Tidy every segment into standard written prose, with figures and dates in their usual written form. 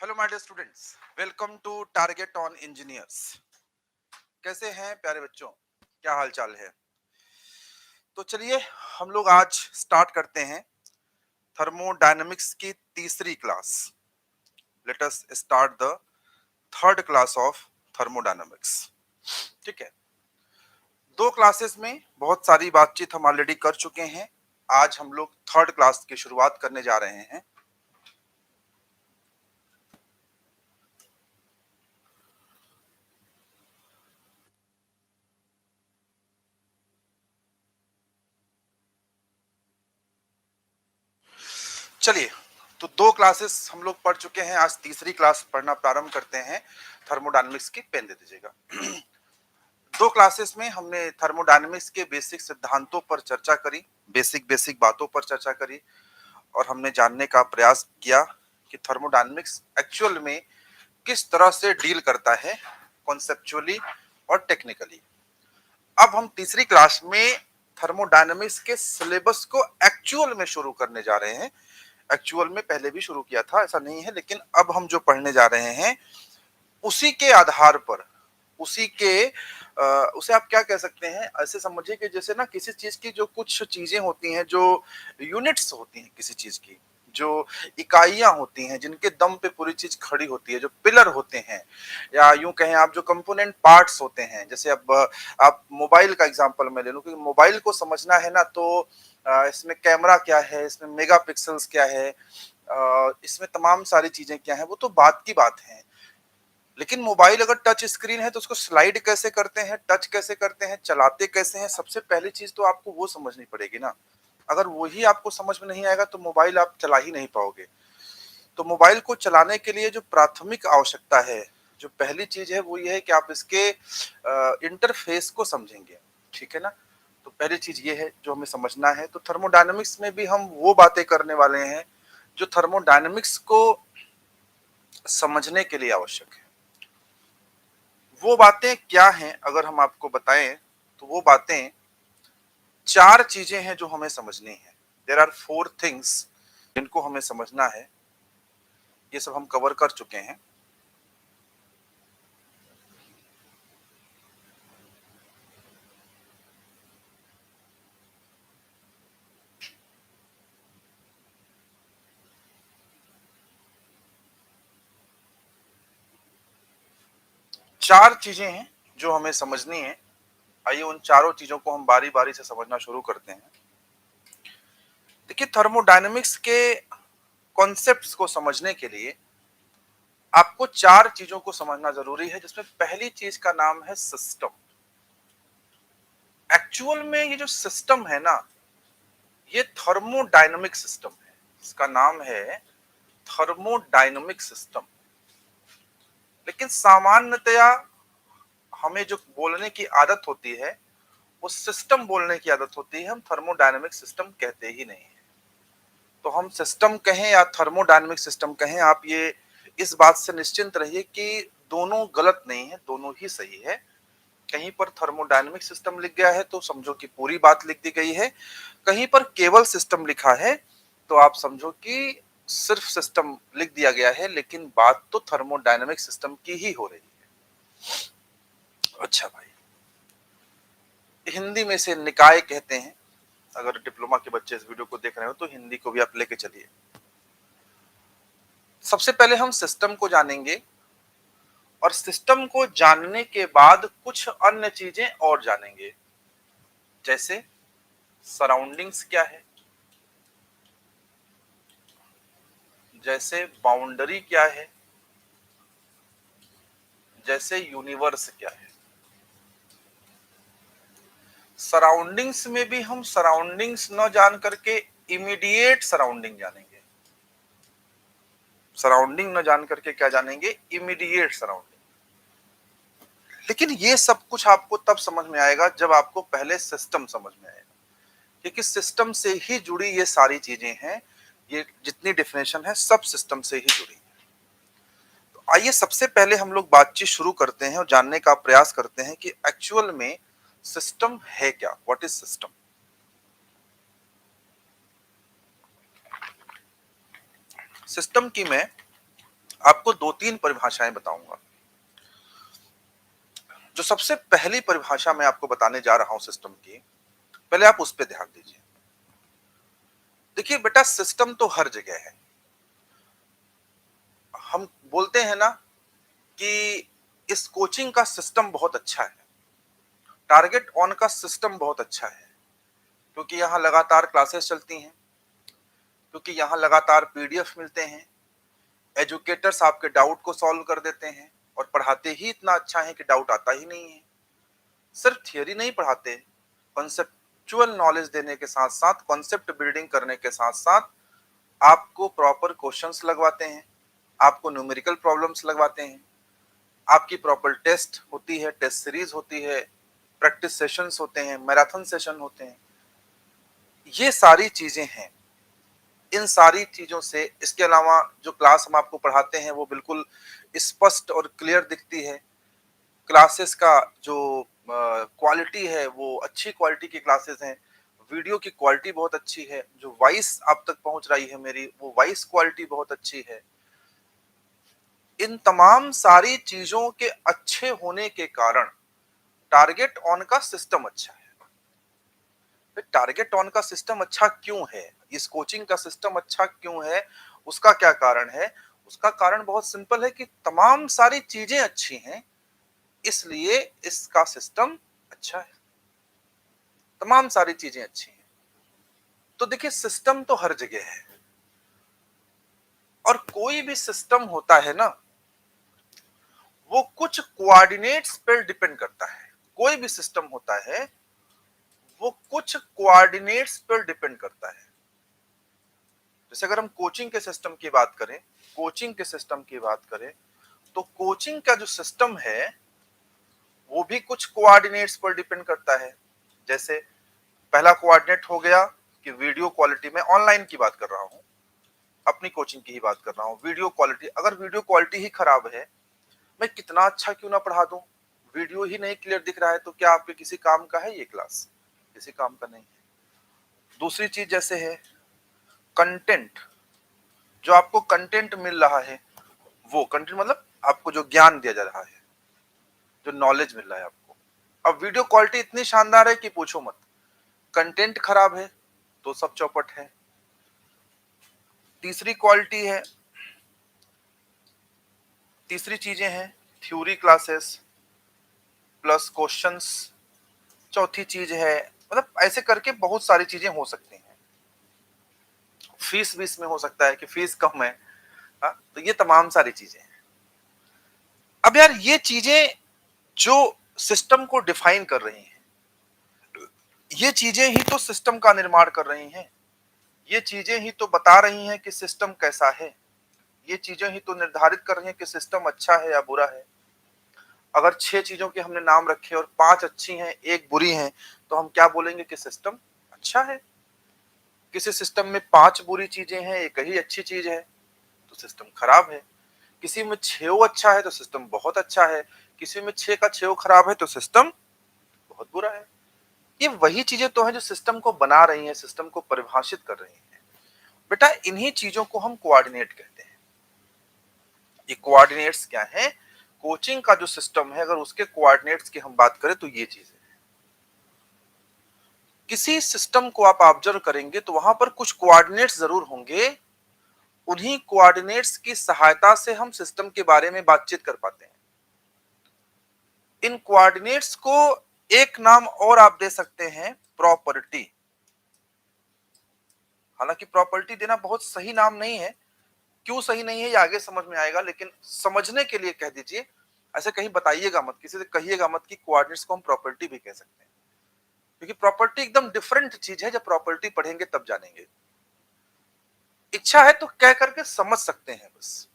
Hello my dear students, welcome to target on engineers. कैसे हैं प्यारे बच्चों, क्या हाल चाल है? तो चलिए हम लोग आज स्टार्ट करते हैं थर्मोडायनेमिक्स की तीसरी class. Let us start the third class of thermodynamics. ठीक है, दो क्लासेस में बहुत सारी बातचीत हम ऑलरेडी कर चुके हैं। आज हम लोग थर्ड क्लास की शुरुआत करने जा रहे हैं। चलिए, तो दो क्लासेस हम लोग पढ़ चुके हैं, आज तीसरी क्लास पढ़ना प्रारंभ करते हैं। थर्मोडायनेमिक्स की पेन दे दीजिएगा। दो क्लासेस में हमने थर्मोडायनेमिक्स के बेसिक सिद्धांतों पर चर्चा करी, बेसिक बातों पर चर्चा करी, और हमने जानने का प्रयास किया कि थर्मोडायनेमिक्स एक्चुअल में किस तरह से डील करता है कॉन्सेप्चुअली और टेक्निकली। अब हम तीसरी क्लास में थर्मोडायनेमिक्स के सिलेबस को एक्चुअल में शुरू करने जा रहे हैं। एक्चुअल में पहले भी शुरू किया था, ऐसा नहीं है, लेकिन अब हम जो पढ़ने जा रहे हैं उसी के आधार पर, उसी के उसे आप क्या कह सकते हैं, ऐसे समझिए कि जैसे ना किसी चीज की जो कुछ चीजें होती हैं, जो यूनिट्स होती हैं किसी चीज की, जो इकाइयां होती हैं जिनके दम पे पूरी चीज खड़ी होती है, जो पिलर होते हैं, या यूं कहें आप जो कंपोनेंट पार्ट्स होते हैं। जैसे अब आप मोबाइल का एग्जांपल मैं ले लूं, क्योंकि मोबाइल को समझना है ना, तो इसमें कैमरा क्या है, इसमें मेगापिक्सल्स क्या है, इसमें तमाम सारी चीजें क्या है, वो तो बात की बात है। लेकिन मोबाइल अगर टच स्क्रीन है तो उसको स्लाइड कैसे करते हैं, टच कैसे करते हैं, चलाते कैसे हैं, सबसे पहली चीज तो आपको वो समझनी पड़ेगी ना। अगर वही आपको समझ में नहीं आएगा तो मोबाइल आप चला ही नहीं पाओगे। तो मोबाइल को चलाने के लिए जो प्राथमिक आवश्यकता है, जो पहली चीज है, वो ये है कि आप इसके इंटरफेस को समझेंगे। ठीक है ना? तो पहली चीज ये है जो हमें समझना है। तो थर्मोडायनेमिक्स में भी हम वो बातें करने वाले हैं जो थर्मोडायनेमिक्स को समझने के लिए आवश्यक है। वो बातें क्या हैं अगर हम आपको बताएं, तो वो बातें चार चीजें हैं जो हमें समझनी है। देयर आर फोर थिंग्स जिनको हमें समझना है। ये सब हम कवर कर चुके हैं। चार चीजें हैं जो हमें समझनी है। आइए उन चारों चीजों को हम बारी बारी से समझना शुरू करते हैं। देखिए, थर्मोडायनेमिक्स के कॉन्सेप्ट्स को समझने के लिए आपको चार चीजों को समझना जरूरी है, जिसमें पहली चीज का नाम है सिस्टम। एक्चुअल में ये जो सिस्टम है ना, ये थर्मोडायनेमिक सिस्टम है। इसका नाम है थर्मोडायनेमिक सिस्टम। लेकिन सामान्यतया हमें जो बोलने की आदत होती है, वो सिस्टम बोलने की आदत होती है। हम थर्मोडायनेमिक सिस्टम कहते ही नहीं है। तो हम सिस्टम कहें या थर्मोडायनेमिक सिस्टम कहें, आप ये इस बात से निश्चिंत रहिए कि दोनों गलत नहीं है, दोनों ही सही है। कहीं पर थर्मोडायनेमिक सिस्टम लिख गया है तो समझो कि पूरी बात लिख दी गई है। कहीं पर केवल सिस्टम लिखा है तो आप समझो कि सिर्फ सिस्टम लिख दिया गया है, लेकिन बात तो थर्मोडायनेमिक सिस्टम की ही हो रही है। अच्छा भाई, हिंदी में से निकाय कहते हैं। अगर डिप्लोमा के बच्चे इस वीडियो को देख रहे हो तो हिंदी को भी आप लेके चलिए। सबसे पहले हम सिस्टम को जानेंगे, और सिस्टम को जानने के बाद कुछ अन्य चीजें और जानेंगे। जैसे सराउंडिंग्स क्या है, जैसे बाउंड्री क्या है, जैसे यूनिवर्स क्या है। सराउंडिंग्स में भी हम सराउंडिंग्स न जान करके इमीडिएट सराउंडिंग जानेंगे। सराउंडिंग न जान करके क्या जानेंगे? Immediate surrounding. लेकिन ये सब कुछ आपको तब समझ में आएगा जब आपको पहले सिस्टम समझ में आएगा, क्योंकि सिस्टम से ही जुड़ी ये सारी चीजें हैं। ये जितनी डेफिनेशन है सब सिस्टम से ही जुड़ी है। तो आइए सबसे पहले हम लोग बातचीत शुरू करते हैं और जानने का प्रयास करते हैं कि एक्चुअल में सिस्टम है क्या। What is system? सिस्टम की मैं आपको दो तीन परिभाषाएं बताऊंगा। जो सबसे पहली परिभाषा मैं आपको बताने जा रहा हूं सिस्टम की, पहले आप उस पर ध्यान दीजिए। देखिए बेटा, सिस्टम तो हर जगह है। हम बोलते हैं ना कि इस कोचिंग का सिस्टम बहुत अच्छा है, टारगेट ऑन का सिस्टम बहुत अच्छा है, क्योंकि यहां लगातार क्लासेस चलती हैं, क्योंकि यहां लगातार पीडीएफ मिलते हैं, एजुकेटर्स आपके डाउट को सॉल्व कर देते हैं और पढ़ाते ही इतना अच्छा है कि डाउट आता ही नहीं है। सिर्फ थियरी नहीं पढ़ाते, कॉन्सेप्चुअल नॉलेज देने के साथ साथ, कॉन्सेप्ट बिल्डिंग करने के साथ साथ आपको प्रॉपर क्वेश्चंस लगवाते हैं, आपको न्यूमेरिकल प्रॉब्लम्स लगवाते हैं, आपकी प्रॉपर टेस्ट होती है, टेस्ट सीरीज होती है, प्रैक्टिस सेशंस होते हैं, मैराथन सेशन होते हैं। ये सारी चीजें हैं। इन सारी चीजों से, इसके अलावा जो क्लास हम आपको पढ़ाते हैं वो बिल्कुल स्पष्ट और क्लियर दिखती है। क्लासेस का जो क्वालिटी है वो अच्छी क्वालिटी की क्लासेस हैं, वीडियो की क्वालिटी बहुत अच्छी है, जो वॉइस आप तक पहुंच रही है मेरी, वो वॉइस क्वालिटी बहुत अच्छी है। इन तमाम सारी चीजों के अच्छे होने के कारण टारगेट ऑन का सिस्टम अच्छा है। टारगेट ऑन का सिस्टम अच्छा क्यों है, इस कोचिंग का सिस्टम अच्छा क्यों है, उसका क्या कारण है? उसका कारण बहुत सिंपल है कि तमाम सारी चीजें अच्छी हैं, इसलिए इसका सिस्टम अच्छा है। तमाम सारी चीजें अच्छी हैं। तो देखिए, सिस्टम तो हर जगह है, और कोई भी सिस्टम होता है ना, वो कुछ कोऑर्डिनेट्स पर डिपेंड करता है। कोई भी सिस्टम होता है वो कुछ कोऑर्डिनेट्स पर डिपेंड करता है। जैसे अगर हम कोचिंग के सिस्टम की बात करें, कोचिंग के सिस्टम की बात करें, तो कोचिंग का जो सिस्टम है वो भी कुछ कोऑर्डिनेट्स पर डिपेंड करता है। जैसे पहला कोऑर्डिनेट हो गया कि वीडियो क्वालिटी, में ऑनलाइन की बात कर रहा हूं, अपनी कोचिंग की ही बात कर रहा हूं। वीडियो क्वालिटी, अगर वीडियो क्वालिटी ही खराब है, मैं कितना अच्छा क्यों ना पढ़ा दूं, वीडियो ही नहीं क्लियर दिख रहा है, तो क्या आपके किसी काम का है ये क्लास? किसी काम का नहीं है। दूसरी चीज जैसे है कंटेंट, जो आपको कंटेंट मिल रहा है, वो कंटेंट मतलब आपको जो ज्ञान दिया जा रहा है, जो नॉलेज मिल रहा है आपको। अब वीडियो क्वालिटी इतनी शानदार है कि पूछो मत, कंटेंट खराब है तो सब चौपट है। तीसरी क्वालिटी है, तीसरी चीजें हैं थ्योरी क्लासेस प्लस क्वेश्चंस। चौथी चीज है, मतलब ऐसे करके बहुत सारी चीजें हो सकती हैं। फीस भी इसमें हो सकता है कि फीस कम है। हाँ, तो ये तमाम सारी चीजें हैं। अब यार, ये चीजें जो सिस्टम को डिफाइन कर रही हैं, ये चीजें ही तो सिस्टम का निर्माण कर रही हैं। ये चीजें ही तो बता रही हैं कि सिस्टम कैसा है। ये चीजें ही तो निर्धारित कर रही हैं कि सिस्टम अच्छा है या बुरा है। अगर 6 चीजों के हमने नाम रखे और 5 अच्छी हैं, एक बुरी हैं, तो हम क्या बोलेंगे कि सिस्टम अच्छा है। किसी सिस्टम में 5 बुरी चीजें हैं, एक ही अच्छी चीज है, तो सिस्टम खराब है। किसी में 6 अच्छा है तो सिस्टम बहुत अच्छा है, किसी में 6 का 6 खराब है तो सिस्टम बहुत बुरा है। ये वही चीजें तो हैं जो सिस्टम को बना रही हैं, सिस्टम को परिभाषित कर रही हैं। बेटा, इन्हीं चीजों को हम कोऑर्डिनेट कहते हैं। ये कोऑर्डिनेट्स क्या है? कोचिंग का जो सिस्टम है, अगर उसके कोऑर्डिनेट्स की हम बात करें तो ये चीज है। किसी सिस्टम को आप ऑब्जर्व करेंगे तो वहां पर कुछ कोऑर्डिनेट्स जरूर होंगे। उन्हीं कोऑर्डिनेट्स की सहायता से हम सिस्टम के बारे में बातचीत कर पाते हैं। इन कोऑर्डिनेट्स को एक नाम और आप दे सकते हैं, प्रॉपर्टी। हालांकि प्रॉपर्टी देना बहुत सही नाम नहीं है, क्यों सही नहीं है ये आगे समझ में आएगा, लेकिन समझने के लिए कह दीजिए। ऐसे कहीं बताइएगा मत, किसी से कहिएगा मत कि कोऑर्डिनेट्स को हम प्रॉपर्टी भी कह सकते हैं, क्योंकि प्रॉपर्टी एकदम डिफरेंट चीज है। जब प्रॉपर्टी पढ़ेंगे तब जानेंगे। इच्छा है तो कह करके समझ सकते हैं बस।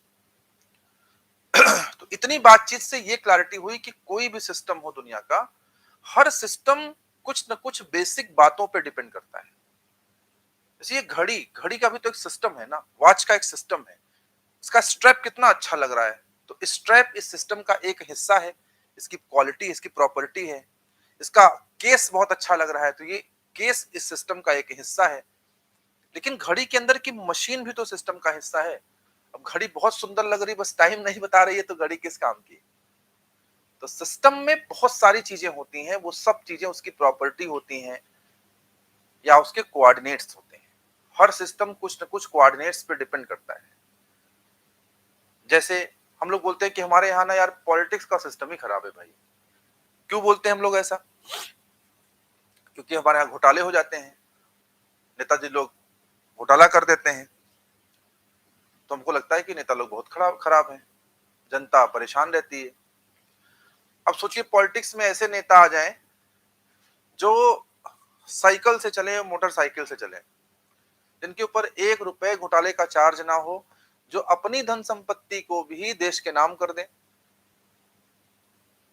तो इतनी बातचीत से ये क्लैरिटी हुई कि कोई भी सिस्टम हो दुनिया का, हर सिस्टम कुछ न कुछ बेसिक बातों पे डिपेंड करता है। जैसे ये घड़ी, घड़ी का भी तो एक सिस्टम है ना, वॉच का एक सिस्टम है। इसका स्ट्रैप कितना अच्छा लग रहा है, तो स्ट्रैप इस सिस्टम का एक हिस्सा है। इसकी क्वालिटी, इसकी प्रॉपर्टी है। इसका केस बहुत अच्छा लग रहा है, तो ये केस इस सिस्टम का एक हिस्सा है। लेकिन घड़ी के अंदर की मशीन भी तो सिस्टम का हिस्सा है। अब घड़ी बहुत सुंदर लग रही, बस टाइम नहीं बता रही है, तो घड़ी किस काम की? तो सिस्टम में बहुत सारी चीजें होती हैं, वो सब चीजें उसकी प्रॉपर्टी होती हैं या उसके कोऑर्डिनेट्स होते हैं। हर सिस्टम कुछ न कुछ कोऑर्डिनेट्स पे डिपेंड करता है। जैसे हम लोग बोलते हैं कि हमारे यहाँ ना यार पॉलिटिक्स का सिस्टम ही खराब है भाई। क्यों बोलते हैं हम लोग ऐसा? क्योंकि हमारे यहाँ घोटाले हो जाते हैं, नेताजी लोग घोटाला कर देते हैं, तो हमको लगता है कि नेता लोग बहुत खराब खराब हैं, जनता परेशान रहती है। अब सोचिए पॉलिटिक्स में ऐसे नेता आ जाएं जो साइकिल से चले, मोटरसाइकिल से चले, जिनके ऊपर 1 रुपए घोटाले का चार्ज ना हो, जो अपनी धन संपत्ति को भी देश के नाम कर दें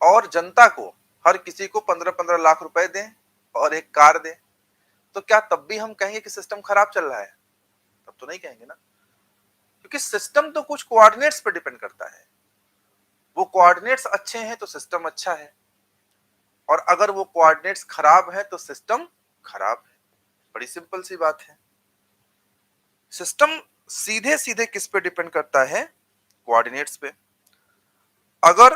और जनता को, हर किसी को 15-15 लाख रुपए दें और एक कार दें, तो क्या तब भी हम कहेंगे कि सिस्टम खराब चल रहा है? तब तो नहीं कहेंगे ना, क्योंकि सिस्टम तो कुछ कोऑर्डिनेट्स पर डिपेंड करता है। वो कोऑर्डिनेट्स अच्छे हैं तो सिस्टम अच्छा है, और अगर वो कोऑर्डिनेट्स खराब है तो सिस्टम खराब है। बड़ी सिंपल सी बात है। सिस्टम सीधे सीधे किस पे डिपेंड करता है? कोऑर्डिनेट्स पे। अगर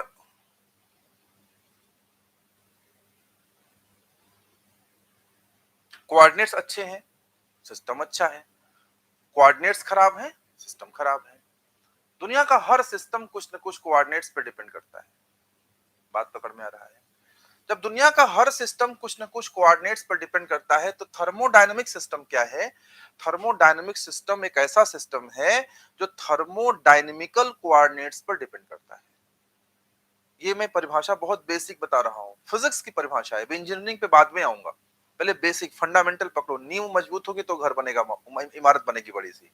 कोऑर्डिनेट्स अच्छे हैं, सिस्टम अच्छा है। कोऑर्डिनेट्स खराब हैं, सिस्टम खराब है। दुनिया का हर सिस्टम कुछ न कुछ कोऑर्डिनेट्स पे डिपेंड करता है। बात पकड़ में आ रहा है? जब दुनिया का हर सिस्टम कुछ न कुछ कोऑर्डिनेट्स पर डिपेंड करता है, तो थर्मोडायनेमिक सिस्टम क्या है? थर्मोडायनेमिक सिस्टम एक ऐसा सिस्टम है जो थर्मोडायनेमिकल कोऑर्डिनेट्स पर डिपेंड करता है। ये मैं परिभाषा बहुत बेसिक बता रहा हूं, फिजिक्स की परिभाषा है, इंजीनियरिंग पे बाद में आऊंगा। पहले बेसिक फंडामेंटल पकड़ो, नींव मजबूत होगी तो घर बनेगा, इमारत बनेगी बड़ी सी।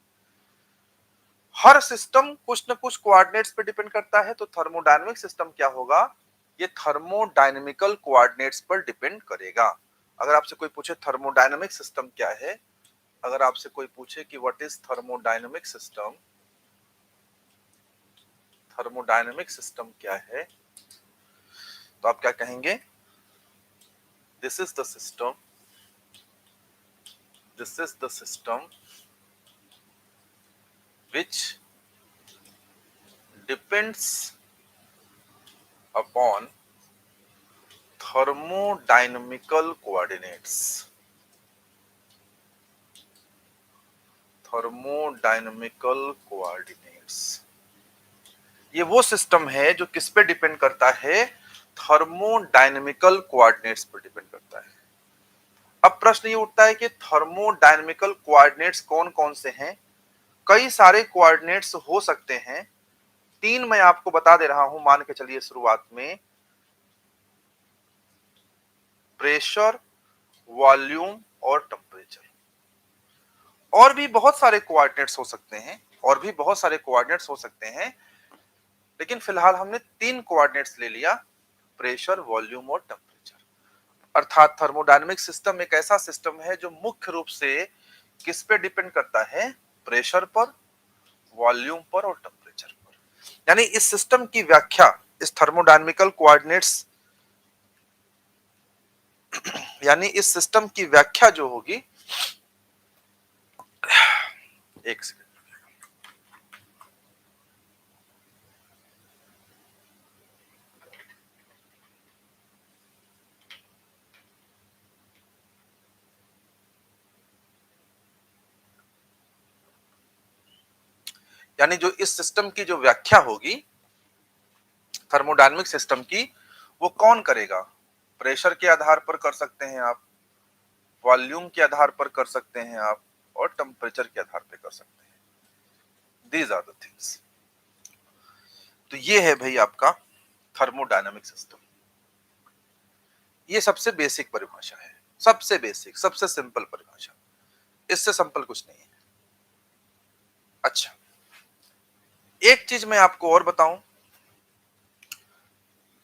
हर सिस्टम कुछ न कुछ कोऑर्डिनेट्स पे डिपेंड करता है, तो थर्मोडायनेमिक सिस्टम क्या होगा? ये थर्मोडायनेमिकल कोऑर्डिनेट्स पर डिपेंड करेगा। अगर आपसे कोई पूछे थर्मोडायनेमिक सिस्टम क्या है, अगर आपसे कोई पूछे कि what is thermodynamic system, thermodynamic system क्या है, तो आप क्या कहेंगे? This is the system, this is the system which depends upon thermodynamical coordinates, thermodynamical coordinates. ये वो सिस्टम है जो किस पे डिपेंड करता है? थर्मोडायनेमिकल कोऑर्डिनेट्स पर डिपेंड करता है। अब प्रश्न ये उठता है कि थर्मोडायनेमिकल कोऑर्डिनेट्स कौन कौन से हैं? कई सारे कोऑर्डिनेट्स हो सकते हैं। 3 मैं आपको बता दे रहा हूं, मान के चलिए शुरुआत में। प्रेशर, वॉल्यूम और टेम्परेचर। और भी बहुत सारे कोऑर्डिनेट्स हो सकते हैं, और भी बहुत सारे कोऑर्डिनेट्स हो सकते हैं, लेकिन फिलहाल हमने 3 कोऑर्डिनेट्स ले लिया, प्रेशर, वॉल्यूम और टेम्परेचर। अर्थात थर्मोडायनेमिक सिस्टम एक ऐसा सिस्टम है जो मुख्य रूप से किस पे डिपेंड करता है? प्रेशर पर, वॉल्यूम पर और टेम्परेचर पर। यानी इस सिस्टम की व्याख्या, इस थर्मोडायनेमिकल कोऑर्डिनेट्स यानी इस सिस्टम की व्याख्या जो होगी, एक सेकंड, यानी जो इस सिस्टम की जो व्याख्या होगी थर्मोडायनेमिक सिस्टम की, वो कौन करेगा? प्रेशर के आधार पर कर सकते हैं आप, वॉल्यूम के आधार पर कर सकते हैं आप, और टेम्परेचर के आधार पर कर सकते हैं। These are the things. तो ये है भाई आपका थर्मोडायनेमिक सिस्टम। ये सबसे बेसिक परिभाषा है, सबसे बेसिक, सबसे सिंपल परिभाषा, इससे सिंपल कुछ नहीं है। अच्छा, एक चीज मैं आपको और बताऊं।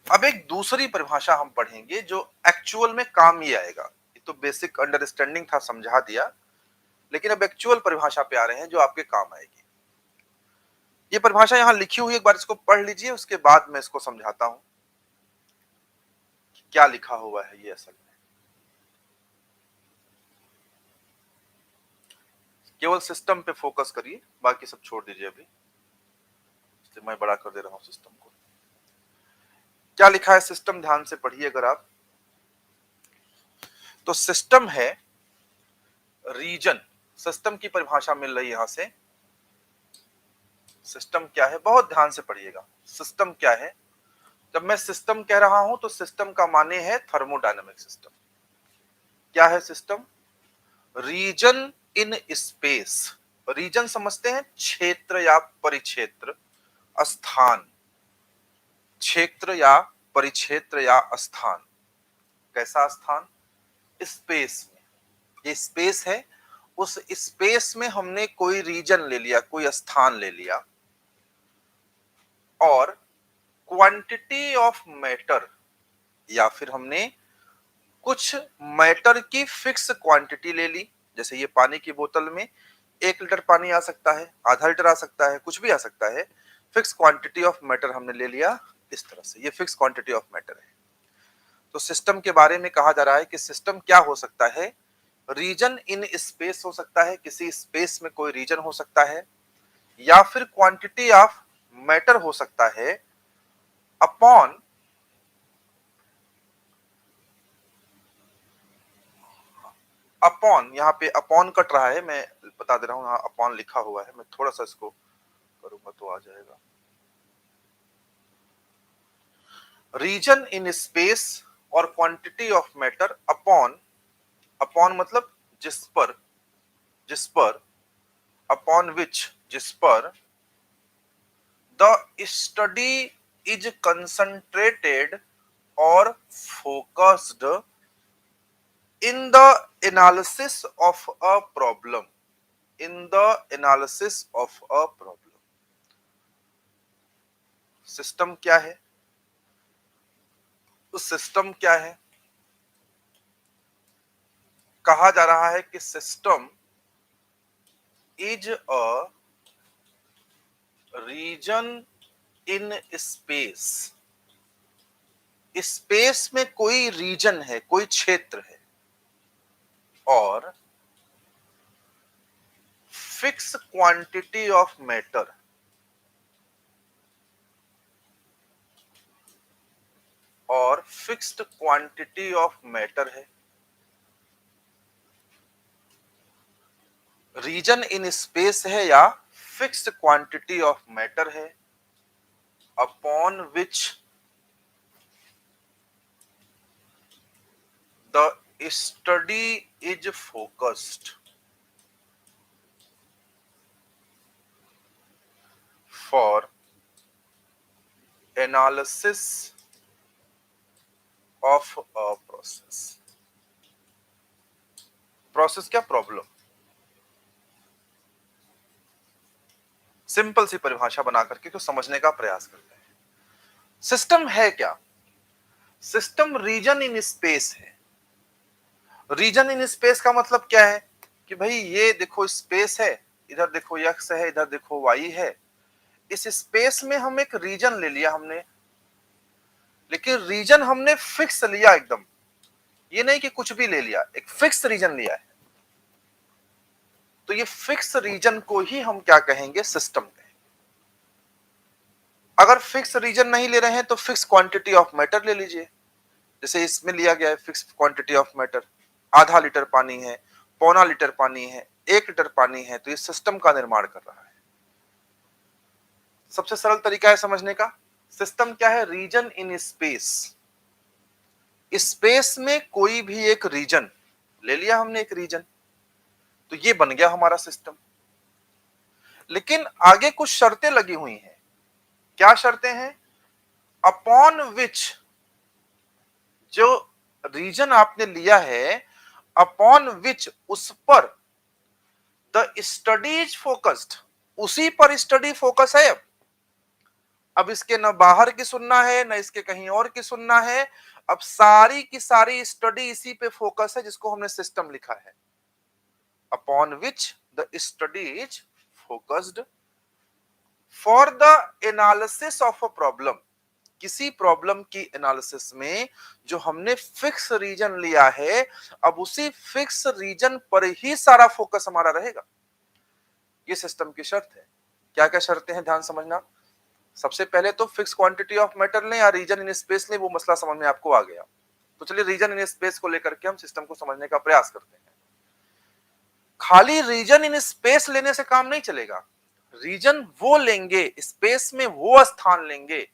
अब एक दूसरी परिभाषा हम पढ़ेंगे जो एक्चुअल में काम ही आएगा। ये तो बेसिक अंडरस्टैंडिंग था, समझा दिया, लेकिन अब एक्चुअल परिभाषा पे आ रहे हैं जो आपके काम आएगी। ये परिभाषा यहां लिखी हुई, एक बार इसको पढ़ लीजिए, उसके बाद मैं इसको समझाता हूं क्या लिखा हुआ है ये असल में। केवल सिस्टम पे फोकस करिए, बाकी सब छोड़ दीजिए अभी। इसलिए मैं बड़ा कर दे रहा हूं सिस्टम को। क्या लिखा है सिस्टम, ध्यान से पढ़िए अगर आप। तो सिस्टम है रीजन, सिस्टम की परिभाषा मिल रही है यहां से। सिस्टम क्या है, बहुत ध्यान से पढ़िएगा। सिस्टम क्या है, जब मैं सिस्टम कह रहा हूं तो सिस्टम का माने है थर्मोडायनेमिक सिस्टम। क्या है system? Region in space. Region समझते हैं, क्षेत्र या परिक्षेत्र, स्थान, क्षेत्र या परिक्षेत्र या स्थान। कैसा स्थान? स्पेस में। ये स्पेस है, उस स्पेस में हमने कोई रीजन ले लिया, कोई स्थान ले लिया, और क्वांटिटी ऑफ मैटर, या फिर हमने कुछ मैटर की फिक्स क्वांटिटी ले ली। जैसे ये पानी की बोतल में 1 लीटर पानी आ सकता है, आधा लीटर आ सकता है, कुछ भी आ सकता है। फिक्स क्वांटिटी ऑफ मैटर हमने ले लिया इस तरह से, ये फिक्स क्वांटिटी ऑफ मैटर है। तो सिस्टम के बारे में कहा जा रहा है कि सिस्टम क्या हो सकता है? रीजन इन स्पेस हो सकता है, किसी स्पेस में कोई रीजन हो सकता है, या फिर क्वांटिटी ऑफ मैटर हो सकता है अपॉन अपॉन, यहाँ पे अपॉन कट रहा है, मैं बता दे रहा हूं, यहाँ अपॉन लिखा हुआ है, मैं थोड़ा सा इसको करूंगा तो आ जाएगा। रीजन इन स्पेस और quantity of matter upon, upon मतलब जिस पर, जिस पर, अपॉन विच, जिस पर द स्टडी इज कंसंट्रेटेड और focused in the analysis of a problem, in the analysis of a problem. System क्या है? उस सिस्टम क्या है? कहा जा रहा है कि system is a region in space. Space में कोई रीजन है, कोई क्षेत्र है, और फिक्स क्वांटिटी ऑफ मैटर, और फिक्स्ड क्वांटिटी ऑफ मैटर है। रीजन इन स्पेस है या फिक्स्ड क्वांटिटी ऑफ मैटर है, upon which the study is focused for analysis of a process. Process क्या? प्रॉब्लम। सिंपल सी परिभाषा बना करके को समझने का प्रयास करते हैं। सिस्टम है क्या? सिस्टम रीजन इन स्पेस है। रीजन इन स्पेस का मतलब क्या है कि भाई ये देखो स्पेस है, इधर देखो एक्स है, इधर देखो वाई है। इस स्पेस में हम एक रीजन ले लिया हमने, लेकिन रीजन हमने फिक्स लिया एकदम, ये नहीं कि कुछ भी ले लिया, एक फिक्स रीजन लिया है। तो ये फिक्स रीजन को ही हम क्या कहेंगे? सिस्टम कहेंगे। अगर फिक्स रीजन नहीं ले रहे हैं तो फिक्स क्वांटिटी ऑफ मैटर ले लीजिए। जैसे इसमें लिया गया है फिक्स क्वांटिटी ऑफ मैटर, आधा लीटर पानी है, पौना लीटर पानी है, 1 लीटर पानी है, तो ये सिस्टम का निर्माण कर रहा है। सबसे सरल तरीका है समझने का। सिस्टम क्या है? Region in space. स्पेस में कोई भी एक रीजन ले लिया हमने, एक रीजन, तो ये बन गया हमारा सिस्टम। लेकिन आगे कुछ शर्तें लगी हुई हैं। क्या शर्तें हैं? अपॉन विच, जो रीजन आपने लिया है, अपॉन विच, उस पर द स्टडी इज फोकस्ड, उसी पर स्टडी फोकस है। अब इसके न बाहर की सुनना है, न इसके कहीं और की सुनना है। अब सारी की सारी स्टडी इसी पे फोकस है, जिसको हमने सिस्टम लिखा है। Upon which the study is focused for the analysis of a problem. किसी प्रॉब्लम की एनालिसिस में जो हमने फिक्स रीजन लिया है, अब उसी फिक्स रीजन पर ही सारा फोकस हमारा रहेगा। ये सिस्टम की शर्त है। क्या क्या शर्तें हैं, ध्यान समझना। सबसे पहले तो फिक्स क्वांटिटी ऑफ मैटर लें या रीजन इन स्पेस लें, वो मसला समझ में आपको आ गया। तो चलिए रीजन इन स्पेस को लेकर के हम सिस्टम को समझने का प्रयास करते हैं। खाली रीजन इन स्पेस लेने से काम नहीं चलेगा। रीजन वो लेंगे, स्पेस में वो स्थान लेंगे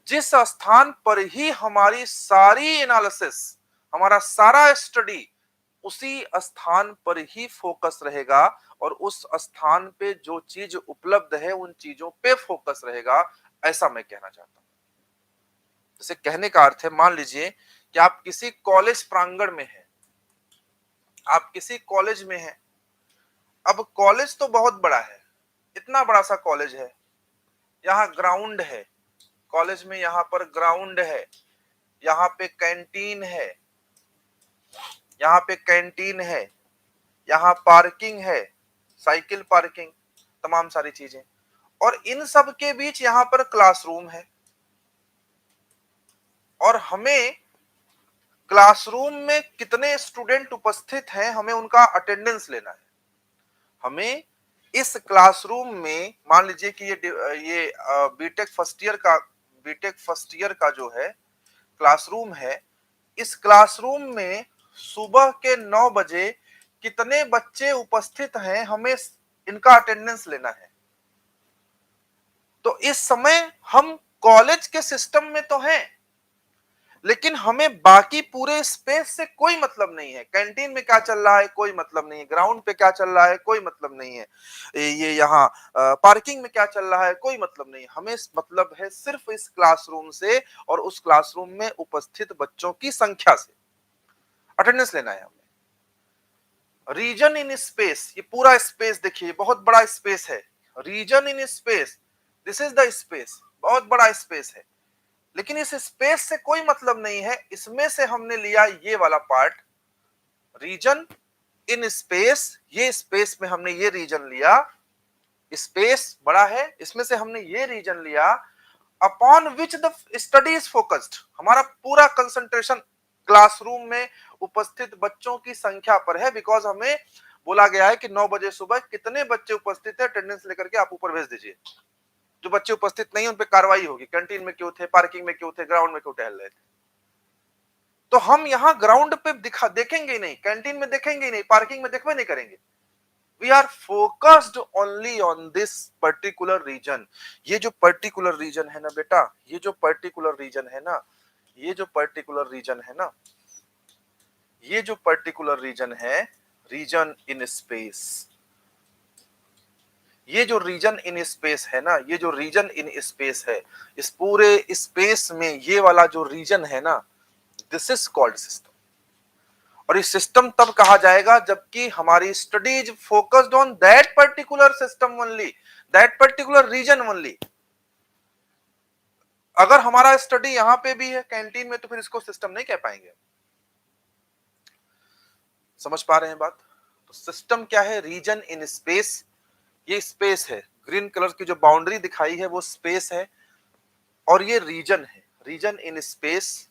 जिस स्थान पर ही हमारी सारी एनालिसिस, हमारा सारा स्टडी उसी स्थान पर ही फोकस रहेगा और उस स्थान पे जो चीज उपलब्ध है उन चीजों पे फोकस रहेगा, ऐसा मैं कहना चाहता हूं। जैसे कहने का अर्थ है, मान लीजिए कि आप किसी कॉलेज प्रांगण में हैं, आप किसी कॉलेज में हैं। अब कॉलेज तो बहुत बड़ा है, इतना बड़ा सा कॉलेज है, यहाँ ग्राउंड है, कॉलेज में यहाँ पर ग्राउंड है, यहाँ पे कैंटीन है, यहाँ पे कैंटीन है, यहाँ पार्किंग है, साइकिल पार्किंग, तमाम सारी चीजें, और इन सब के बीच यहाँ पर क्लासरूम है। और हमें क्लासरूम में कितने स्टूडेंट उपस्थित हैं, हमें उनका अटेंडेंस लेना है। हमें इस क्लासरूम में, मान लीजिए कि ये बीटेक फर्स्ट ईयर का जो है क्लासरूम है, इस क्लासरूम में सुबह के 9 बजे कितने बच्चे उपस्थित हैं, हमें इनका अटेंडेंस लेना है। तो इस समय हम कॉलेज के सिस्टम में तो हैं, लेकिन हमें बाकी पूरे स्पेस से कोई मतलब नहीं है। कैंटीन में क्या चल रहा है कोई मतलब नहीं है, ग्राउंड पे क्या चल रहा है कोई मतलब नहीं है, ये यहाँ पार्किंग में क्या चल रहा है कोई मतलब नहीं है। हमें मतलब है सिर्फ इस क्लासरूम से और उस क्लासरूम में उपस्थित बच्चों की संख्या से अटेंडेंस लेना है हमें। रीजन इन स्पेस, ये पूरा स्पेस देखिए, बहुत बड़ा स्पेस है। Region in space, this is the space, बहुत बड़ा स्पेस है, लेकिन इस स्पेस से कोई मतलब नहीं है। इसमें से हमने लिया ये वाला पार्ट, रीजन इन स्पेस, ये स्पेस में हमने ये रीजन लिया, स्पेस बड़ा है, इसमें से हमने ये रीजन लिया, upon which the study is focused. हमारा पूरा कंसंट्रेशन क्लासरूम में उपस्थित बच्चों की संख्या पर है, बिकॉज हमें बोला गया है कि 9 बजे सुबह कितने बच्चे उपस्थित है, अटेंडेंस लेकर के आप ऊपर भेज दीजिए। जो बच्चे उपस्थित नहीं, उन पे कार्रवाई होगी। कैंटीन में क्यों थे, पार्किंग में क्यों थे, ग्राउंड में क्यों टहल रहे थे। तो हम यहां ग्राउंड पे देखेंगे ही नहीं, कैंटीन में देखेंगे ही नहीं, पार्किंग में देखवे नहीं करेंगे। We are focused only on this particular region. ये जो पर्टिकुलर रीजन है ना बेटा, ये जो पर्टिकुलर रीजन है ना, ये जो पर्टिकुलर रीजन है ना, ये जो पर्टिकुलर रीजन है, रीजन इन स्पेस, ये जो रीजन इन स्पेस है ना, ये जो रीजन इन स्पेस है, इस पूरे स्पेस में ये वाला जो रीजन है ना, दिस इज कॉल्ड सिस्टम। और इस सिस्टम तब कहा जाएगा जबकि हमारी study is focused on that particular system only, that particular region only. अगर हमारा स्टडी यहां पे भी है कैंटीन में, तो फिर इसको सिस्टम नहीं कह पाएंगे। समझ पा रहे हैं बात? तो सिस्टम क्या है? रीजन इन स्पेस, ये स्पेस है, ग्रीन कलर की जो बाउंड्री दिखाई है वो स्पेस है, और ये रीजन है, region in space,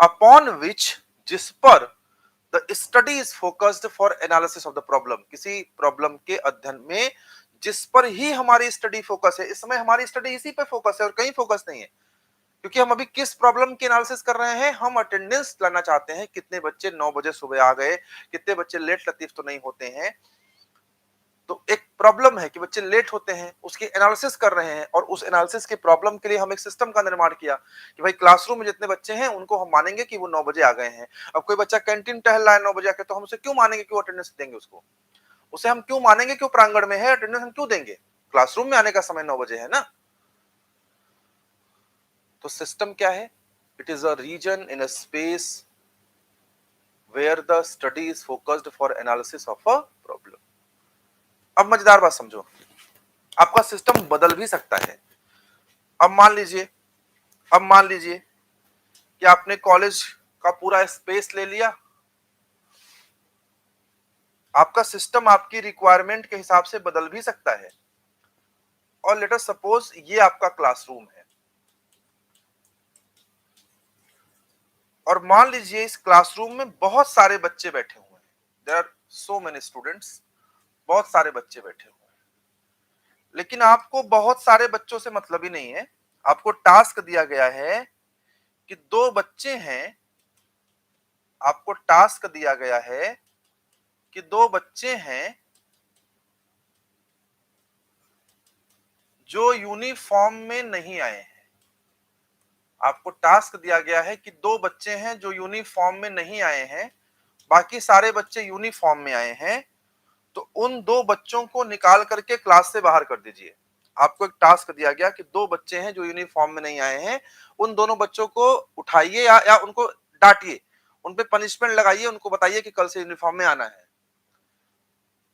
upon which, जिस पर the study is focused for analysis of the problem, किसी प्रॉब्लम के अध्ययन में जिस पर ही हमारी स्टडी फोकस है। इस समय हमारी स्टडी इसी पे फोकस है और कहीं फोकस नहीं है, क्योंकि हम अभी किस प्रॉब्लम की एनालिसिस कर रहे हैं, हम अटेंडेंस लाना चाहते हैं, कितने बच्चे 9 बजे सुबह आ गए, कितने बच्चे लेट लतीफ तो नहीं होते हैं। तो एक प्रॉब्लम है कि बच्चे लेट होते हैं, उसकी एनालिसिस कर रहे हैं, और उस एनालिसिस के प्रॉब्लम के लिए हम एक सिस्टम का निर्माण किया कि भाई क्लासरूम में जितने बच्चे हैं उनको हम मानेंगे कि वो 9 बजे आ गए हैं। अब कोई बच्चा कैंटीन टहल रहा है 9 बजे आके, तो हम उसे क्यों मानेंगे कि वो अटेंडेंस देंगे, उसको उसे हम क्यों मानेंगे कि वो प्रांगण में है, अटेंडेंस हम क्यों देंगे? क्लासरूम में आने का समय 9 बजे है ना। तो सिस्टम क्या है? It is a region in a space where the study is focused for analysis of a problem. अब मजेदार बात समझो, आपका सिस्टम बदल भी सकता है। अब मान लीजिए, अब मान लीजिए कि आपने कॉलेज का पूरा स्पेस ले लिया, आपका सिस्टम आपकी रिक्वायरमेंट के हिसाब से बदल भी सकता है। और लेट अस सपोज ये आपका क्लासरूम है, और मान लीजिए इस क्लासरूम में बहुत सारे बच्चे बैठे हुए हैं, there are so many students, बहुत सारे बच्चे बैठे हुए हैं। लेकिन आपको बहुत सारे बच्चों से मतलब ही नहीं है। आपको टास्क दिया गया है कि दो बच्चे हैं, आपको टास्क दिया गया है कि दो बच्चे हैं जो यूनिफॉर्म में नहीं आए हैं। आपको टास्क दिया गया है कि दो बच्चे हैं जो यूनिफॉर्म में नहीं आए हैं, बाकी सारे बच्चे यूनिफॉर्म में आए हैं, तो उन दो बच्चों को निकाल करके क्लास से बाहर कर दीजिए। आपको एक टास्क दिया गया कि दो बच्चे हैं जो यूनिफॉर्म में नहीं आए हैं, उन दोनों बच्चों को उठाइए या उनको डांटिए, उन पे पनिशमेंट लगाइए, उनको बताइए कि कल से यूनिफॉर्म में आना है।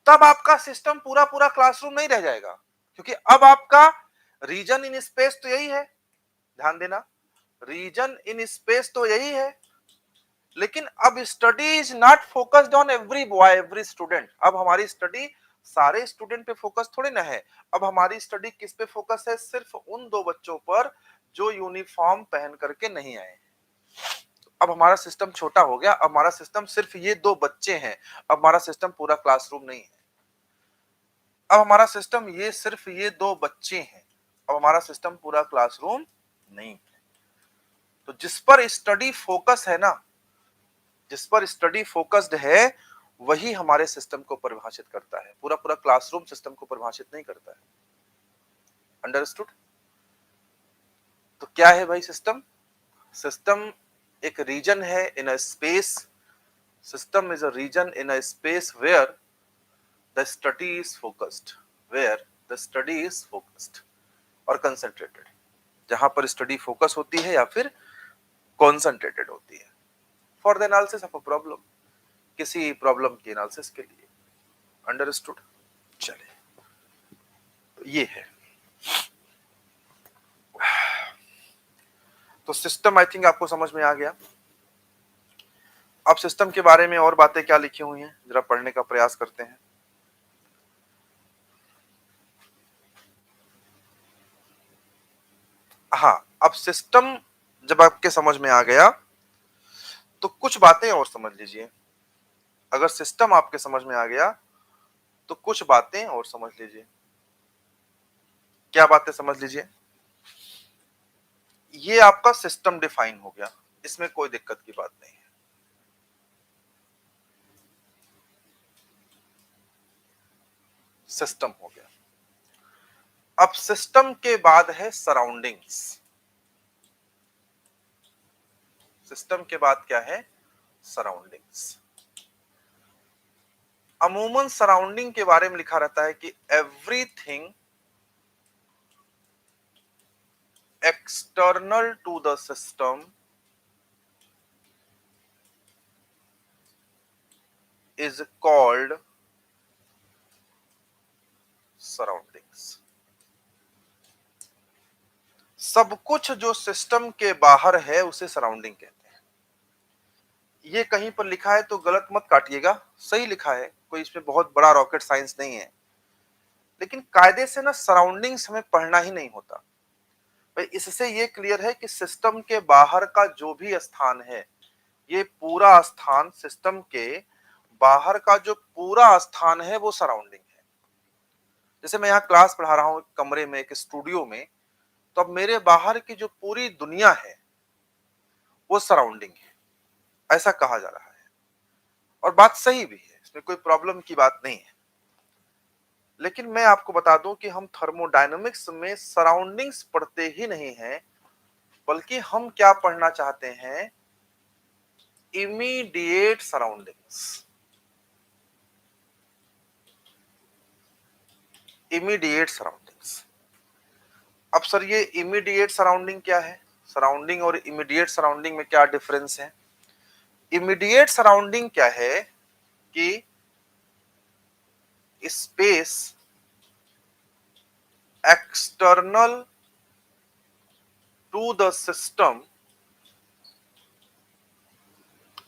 तब आपका सिस्टम पूरा पूरा क्लासरूम नहीं रह जाएगा, क्योंकि अब आपका रीजन इन स्पेस तो यही है। ध्यान देना, रीजन इन स्पेस तो यही है, लेकिन अब study is not focused on every boy every student. अब हमारी स्टडी सारे स्टूडेंट पे फोकस थोड़ी ना है। अब हमारी स्टडी किस पे फोकस है? सिर्फ उन दो बच्चों पर जो यूनिफॉर्म पहन करके नहीं आए। अब हमारा सिस्टम छोटा हो गया। अब हमारा सिस्टम सिर्फ ये दो बच्चे हैं। अब हमारा सिस्टम पूरा क्लासरूम नहीं है। अब हमारा सिस्टम ये सिर्फ ये दो बच्चे हैं। अब हमारा सिस्टम पूरा क्लासरूम नहीं है। तो जिस पर स्टडी फोकस है ना, जिस पर स्टडी फोकस्ड है, वही हमारे सिस्टम को परिभाषित करता है। पूरा पूरा क्लासरूम सिस्टम को परिभाषित नहीं करता है। अंडरस्टूड? तो क्या है भाई सिस्टम? सिस्टम एक रीजन है in a space. System is a region in a space where the study is focused, where the study is focused और कंसंट्रेटेड। जहां पर स्टडी फोकस होती है या फिर कॉन्सेंट्रेटेड होती है for the analysis of a problem, किसी प्रॉब्लम की एनालिसिस के लिए। अंडरस्टूड? चलिए, तो ये है। तो सिस्टम आई थिंक आपको समझ में आ गया। अब सिस्टम के बारे में और बातें क्या लिखी हुई हैं, जरा पढ़ने का प्रयास करते हैं। हाँ, अब सिस्टम जब आपके समझ में आ गया तो कुछ बातें और समझ लीजिए। अगर सिस्टम आपके समझ में आ गया तो कुछ बातें और समझ लीजिए। क्या बातें समझ लीजिए? ये आपका सिस्टम डिफाइन हो गया, इसमें कोई दिक्कत की बात नहीं है। सिस्टम हो गया। अब सिस्टम के बाद है सराउंडिंग्स। सिस्टम के बाद क्या है? सराउंडिंग्स। अमूमन सराउंडिंग के बारे में लिखा रहता है कि everything external to the system is called surroundings. सब कुछ जो सिस्टम के बाहर है उसे सराउंडिंग कहते हैं। ये कहीं पर लिखा है तो गलत मत काटिएगा, सही लिखा है, कोई इसमें बहुत बड़ा रॉकेट साइंस नहीं है। लेकिन कायदे से ना सराउंडिंग्स हमें पढ़ना ही नहीं होता भाई। इससे ये क्लियर है कि सिस्टम के बाहर का जो भी स्थान है, ये पूरा स्थान सिस्टम के बाहर का जो पूरा स्थान है वो सराउंडिंग है। जैसे मैं यहाँ क्लास पढ़ा रहा हूँ कमरे में, एक स्टूडियो में, तो अब मेरे बाहर की जो पूरी दुनिया है वो सराउंडिंग है, ऐसा कहा जा रहा है। और बात सही भी है, इसमें कोई प्रॉब्लम की बात नहीं है। लेकिन मैं आपको बता दूं कि हम थर्मोडायनेमिक्स में सराउंडिंग्स पढ़ते ही नहीं हैं, बल्कि हम क्या पढ़ना चाहते हैं? Immediate surroundings. Immediate surroundings. अब सर ये इमीडिएट सराउंडिंग क्या है? सराउंडिंग और इमीडिएट सराउंडिंग में क्या डिफरेंस है? इमीडिएट सराउंडिंग क्या है कि space external to the system,